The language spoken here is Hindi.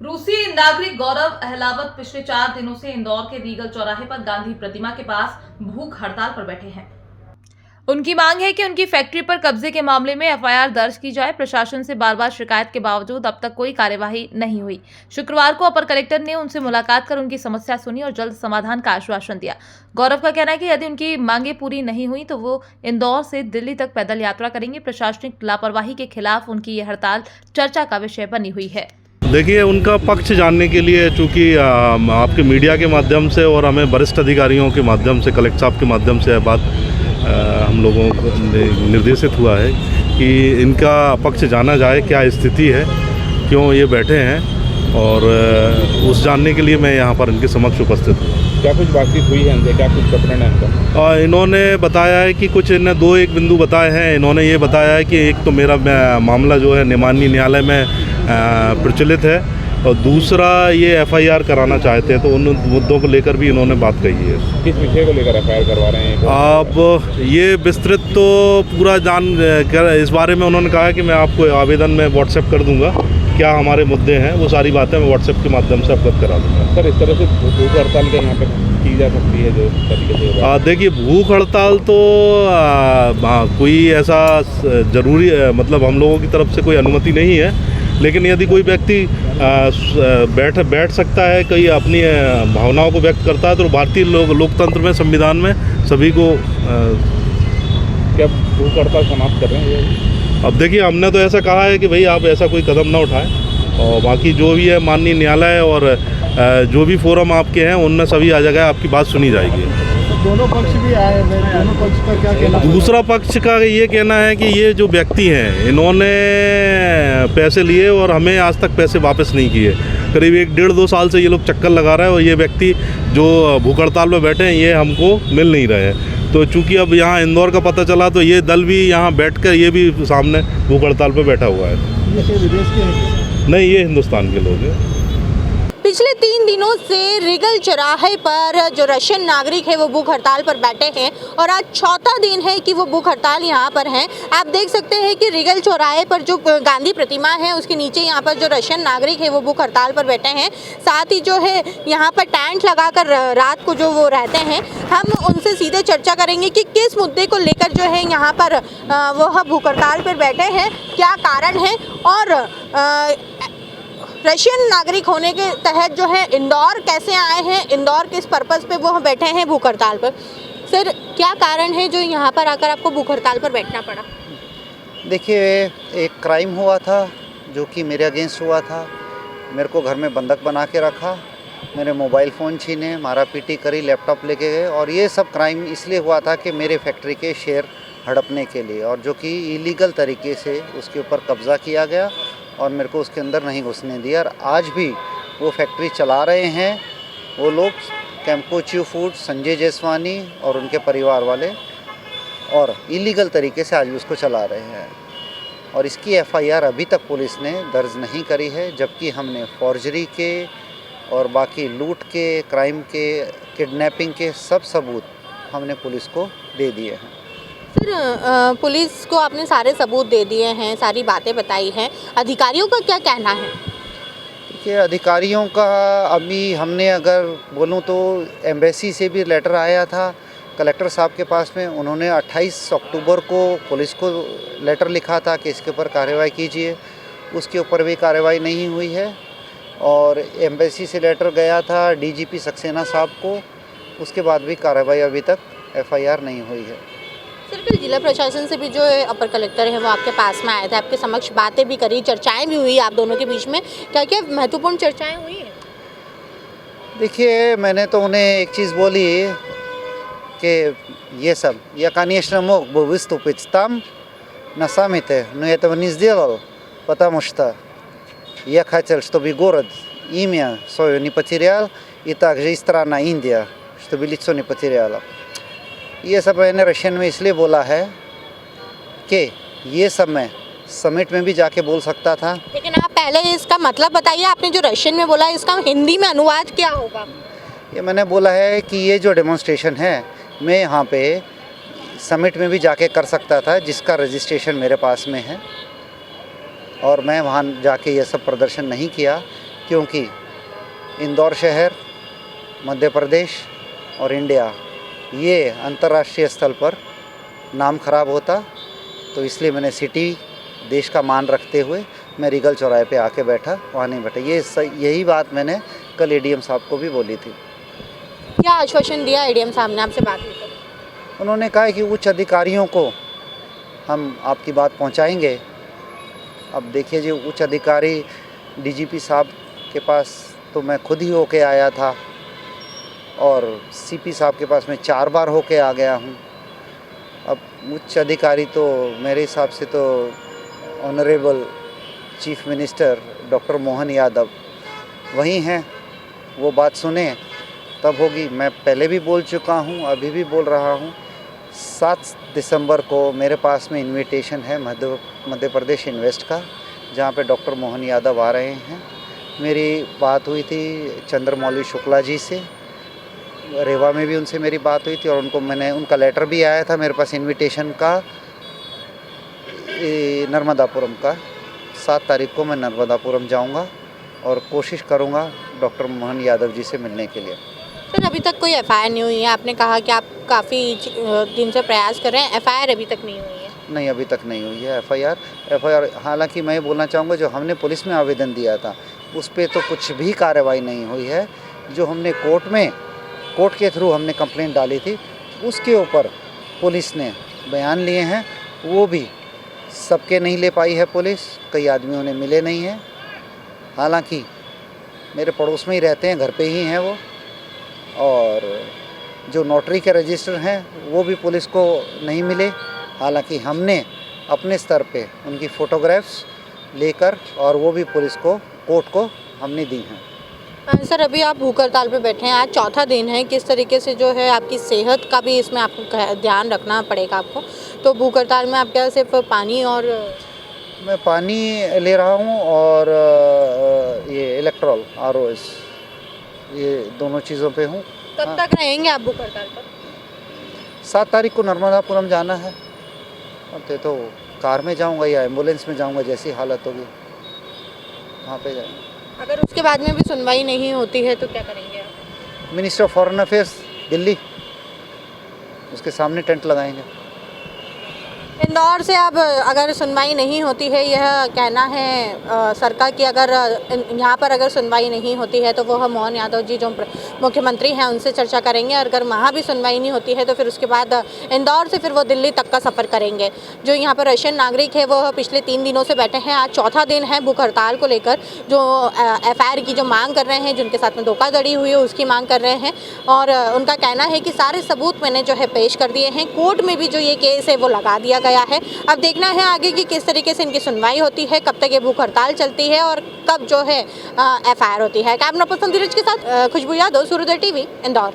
रूसी नागरिक गौरव अहलावत पिछले 4 दिनों से इंदौर के रीगल चौराहे पर गांधी प्रतिमा के पास भूख हड़ताल पर बैठे हैं। उनकी मांग है कि उनकी फैक्ट्री पर कब्जे के मामले में एफआईआर दर्ज की जाए। प्रशासन से बार बार शिकायत के बावजूद अब तक कोई कार्यवाही नहीं हुई। शुक्रवार को अपर कलेक्टर ने उनसे मुलाकात कर उनकी समस्या सुनी और जल्द समाधान का आश्वासन दिया। गौरव का कहना है कि यदि उनकी मांगे पूरी नहीं हुई तो वो इंदौर से दिल्ली तक पैदल यात्रा करेंगे। प्रशासनिक लापरवाही के खिलाफ उनकी ये हड़ताल चर्चा का विषय बनी हुई है। देखिए, उनका पक्ष जानने के लिए चूँकि आपके मीडिया के माध्यम से और हमें वरिष्ठ अधिकारियों के माध्यम से, कलेक्टर साहब के माध्यम से बात हम लोगों को निर्देशित हुआ है कि इनका पक्ष जाना जाए, क्या स्थिति है, क्यों ये बैठे हैं, और उस जानने के लिए मैं यहाँ पर इनके समक्ष उपस्थित हूँ। क्या कुछ बातचीत हुई है इनसे, क्या कुछ प्रकरण है इनका? इन्होंने बताया है कि कुछ इन्हें 2-1 बिंदु बताए हैं। इन्होंने ये बताया है कि एक तो मेरा मामला जो है माननीय न्यायालय में प्रचलित है, और दूसरा ये एफआईआर कराना चाहते हैं, तो उन मुद्दों को लेकर भी इन्होंने बात कही है। किस विषय को लेकर एफआईआर करवा रहे हैं? अब ये विस्तृत तो पूरा इस बारे में उन्होंने कहा है कि मैं आपको आवेदन में व्हाट्सएप कर दूंगा, क्या हमारे मुद्दे हैं, वो सारी बातें मैं व्हाट्सएप के माध्यम से अवगत करा दूंगा। सर, इस तरह से भूख हड़ताल के यहाँ पे की जा सकती है जो तरीके से? देखिए, भूख हड़ताल तो कोई ऐसा ज़रूरी मतलब हम लोगों की तरफ से कोई अनुमति नहीं है, लेकिन यदि कोई व्यक्ति बैठ सकता है, कोई अपनी भावनाओं को व्यक्त करता है, तो भारतीय लोकतंत्र में, संविधान में सभी को क्या भूख हड़ताल समाप्त कर रहे हैं? अब देखिए, हमने तो ऐसा कहा है कि भाई आप ऐसा कोई कदम ना उठाएं, और बाकी जो भी है माननीय न्यायालय और जो भी फोरम आपके हैं उनमें सभी आ जगह आपकी बात सुनी जाएगी। दोनों पक्ष भी आए हैं, दोनों पक्ष का क्या कहना? दूसरा पक्ष का ये कहना है कि ये जो व्यक्ति हैं इन्होंने पैसे लिए और हमें आज तक पैसे वापस नहीं किए। करीब 1-1.5-2 साल से ये लोग चक्कर लगा रहे हैं, और ये व्यक्ति जो भूख हड़ताल में बैठे हैं ये हमको मिल नहीं रहे हैं। तो चूंकि अब यहाँ इंदौर का पता चला, तो ये दल भी यहाँ बैठकर ये भी सामने भूख हड़ताल पर बैठा हुआ है। ये विदेश के हैं? नहीं, ये हिंदुस्तान के लोग हैं। पिछले 3 दिनों से रीगल चौराहे पर जो रशियन नागरिक है वो भूख हड़ताल पर बैठे हैं, और आज चौथा दिन है कि वो भूख हड़ताल यहाँ पर हैं। आप देख सकते हैं कि रीगल चौराहे पर जो गांधी प्रतिमा है उसके नीचे यहाँ पर जो रशियन नागरिक है वो भूख हड़ताल पर बैठे हैं। साथ ही जो है यहाँ पर टेंट लगाकर रात को जो वो रहते हैं। हम उनसे सीधे चर्चा करेंगे कि किस मुद्दे को लेकर जो है यहाँ पर वह भूख हड़ताल पर बैठे हैं, क्या कारण है, और रशियन नागरिक होने के तहत जो है इंदौर कैसे आए हैं, इंदौर किस पर्पज़ पे वो बैठे हैं भूख हड़ताल पर। सर, क्या कारण है जो यहाँ पर आकर आपको भूख हड़ताल पर बैठना पड़ा? देखिए, एक क्राइम हुआ था जो कि मेरे अगेंस्ट हुआ था। मेरे को घर में बंधक बना के रखा, मेरे मोबाइल फ़ोन छीने, मारा पीटी करी, लैपटॉप लेके गए, और ये सब क्राइम इसलिए हुआ था कि मेरे फैक्ट्री के शेयर हड़पने के लिए, और जो कि इलीगल तरीके से उसके ऊपर कब्ज़ा किया गया और मेरे को उसके अंदर नहीं घुसने दिया। और आज भी वो फैक्ट्री चला रहे हैं वो लोग, कैंपोच्यू फूड, संजय जैसवानी और उनके परिवार वाले, और इलीगल तरीके से आज भी उसको चला रहे हैं। और इसकी एफआईआर अभी तक पुलिस ने दर्ज नहीं करी है, जबकि हमने फॉर्जरी के और बाकी लूट के, क्राइम के, किडनैपिंग के सब सबूत हमने पुलिस को दे दिए हैं। सर, पुलिस को आपने सारे सबूत दे दिए हैं, सारी बातें बताई हैं, अधिकारियों का क्या कहना है? देखिए, अधिकारियों का अभी हमने अगर बोलूं तो एम्बेसी से भी लेटर आया था कलेक्टर साहब के पास में। उन्होंने 28 अक्टूबर को पुलिस को लेटर लिखा था कि इसके ऊपर कार्रवाई कीजिए, उसके ऊपर भी कार्रवाई नहीं हुई है। और एम्बेसी से लेटर गया था डीजीपी सक्सेना साहब को, उसके बाद भी कार्रवाई अभी तक एफआईआर नहीं हुई है। सर, कल जिला प्रशासन से भी जो अपर कलेक्टर है वो आपके पास में आए थे, आपके समक्ष बातें भी करी, चर्चाएं भी हुई आप दोनों के बीच में, क्या क्या महत्वपूर्ण चर्चाएं हुई हैं? देखिए, मैंने तो उन्हें एक चीज़ बोली कि ये सब я, конечно, мог бы выступить там на саммите, но этого не сделал, потому что я хотел, чтобы город имя свое не потерял, и также и страна Индия, чтобы лицо не потеряла। ये सब मैंने रशियन में इसलिए बोला है कि ये सब मैं समिट में भी जाके बोल सकता था। लेकिन आप पहले इसका मतलब बताइए, आपने जो रशियन में बोला इसका हिंदी में अनुवाद क्या होगा? ये मैंने बोला है कि ये जो डेमोन्स्ट्रेशन है मैं यहाँ पे समिट में भी जाके कर सकता था, जिसका रजिस्ट्रेशन मेरे पास में है, और मैं वहाँ जाके ये सब प्रदर्शन नहीं किया क्योंकि इंदौर शहर, मध्य प्रदेश और इंडिया, ये अंतर्राष्ट्रीय स्तर पर नाम खराब होता, तो इसलिए मैंने सिटी देश का मान रखते हुए मैं रीगल चौराहे पे आके बैठा, वहाँ नहीं बैठा। यही बात मैंने कल एडीएम साहब को भी बोली थी। क्या आश्वासन दिया एडीएम साहब ने आपसे बात की? उन्होंने कहा कि उच्च अधिकारियों को हम आपकी बात पहुंचाएंगे। अब देखिए जी, उच्च अधिकारी डीजीपी साहब के पास तो मैं खुद ही होके आया था और सीपी साहब के पास मैं 4 बार होके आ गया हूं। अब उच्च अधिकारी तो मेरे हिसाब से तो honourable chief minister doctor Mohan Yadav वही हैं, वो बात सुने तब होगी। मैं पहले भी बोल चुका हूं, अभी भी बोल रहा हूं। 7 दिसंबर को मेरे पास में इनविटेशन है मध्य प्रदेश इन्वेस्ट का, जहां पे डॉक्टर मोहन यादव आ रहे हैं। मेरी बात हुई थी चंद्रमौली शुक्ला जी से, रेवा में भी उनसे मेरी बात हुई थी और उनका लेटर भी आया था मेरे पास इनविटेशन का, नर्मदापुरम का। 7 तारीख को मैं नर्मदापुरम जाऊंगा और कोशिश करूंगा डॉक्टर मोहन यादव जी से मिलने के लिए। सर, अभी तक कोई एफआईआर नहीं हुई है। आपने कहा कि आप काफ़ी दिन से प्रयास कर रहे हैं, एफआईआर अभी तक नहीं हुई है। नहीं, अभी तक नहीं हुई है एफआईआर। हालांकि मैं बोलना चाहूँगा, जो हमने पुलिस में आवेदन दिया था उस पर तो कुछ भी कार्रवाई नहीं हुई है। जो हमने कोर्ट के थ्रू हमने कंप्लेंट डाली थी, उसके ऊपर पुलिस ने बयान लिए हैं, वो भी सबके नहीं ले पाई है पुलिस। कई आदमियों ने मिले नहीं हैं। हालांकि मेरे पड़ोस में ही रहते हैं, घर पे ही हैं वो। और जो नोटरी के रजिस्टर हैं वो भी पुलिस को नहीं मिले। हालांकि हमने अपने स्तर पे उनकी फ़ोटोग्राफ्स लेकर और वो भी पुलिस को, कोर्ट को हमने दी हैं। सर, अभी आप भूख हड़ताल पे बैठे हैं, आज चौथा दिन है। किस तरीके से जो है आपकी सेहत का भी इसमें आपको ध्यान रखना पड़ेगा आपको। तो भूख हड़ताल में आप क्या सिर्फ पानी और मैं पानी ले रहा हूँ और ये इलेक्ट्रॉल ROS, ये दोनों चीज़ों पे हूँ। कब तक रहेंगे आप भूख हड़ताल पर? 7 तारीख को नर्मदापुरम जाना है और तो कार में जाऊँगा या एम्बुलेंस में जाऊँगा, जैसी हालत होगी वहाँ पे जाएंगे। अगर उसके बाद में भी सुनवाई नहीं होती है तो क्या करेंगे आप? Minister of foreign affairs Delhi, उसके सामने टेंट लगाएंगे। इंदौर से अब अगर सुनवाई नहीं होती है, यह कहना है सरकार की, अगर यहाँ पर अगर सुनवाई नहीं होती है तो वो मोहन यादव जी जो मुख्यमंत्री हैं उनसे चर्चा करेंगे, और अगर वहाँ भी सुनवाई नहीं होती है तो फिर उसके बाद इंदौर से फिर वो दिल्ली तक का सफ़र करेंगे। जो यहाँ पर रशियन नागरिक है वो पिछले 3 दिनों से बैठे हैं, आज चौथा दिन है भूख हड़ताल को लेकर। जो FIR की जो मांग कर रहे हैं, जिनके साथ में धोखाधड़ी हुई है उसकी मांग कर रहे हैं, और उनका कहना है कि सारे सबूत मैंने जो है पेश कर दिए हैं। कोर्ट में भी जो ये केस है वो लगा दिया गया है। अब देखना है आगे की किस तरीके से इनकी सुनवाई होती है, कब तक ये भूख हड़ताल चलती है और कब जो है FIR होती है। कैमरा पर्सन धीरज के साथ खुशबू यादव, सूर्योदय TV, इंदौर।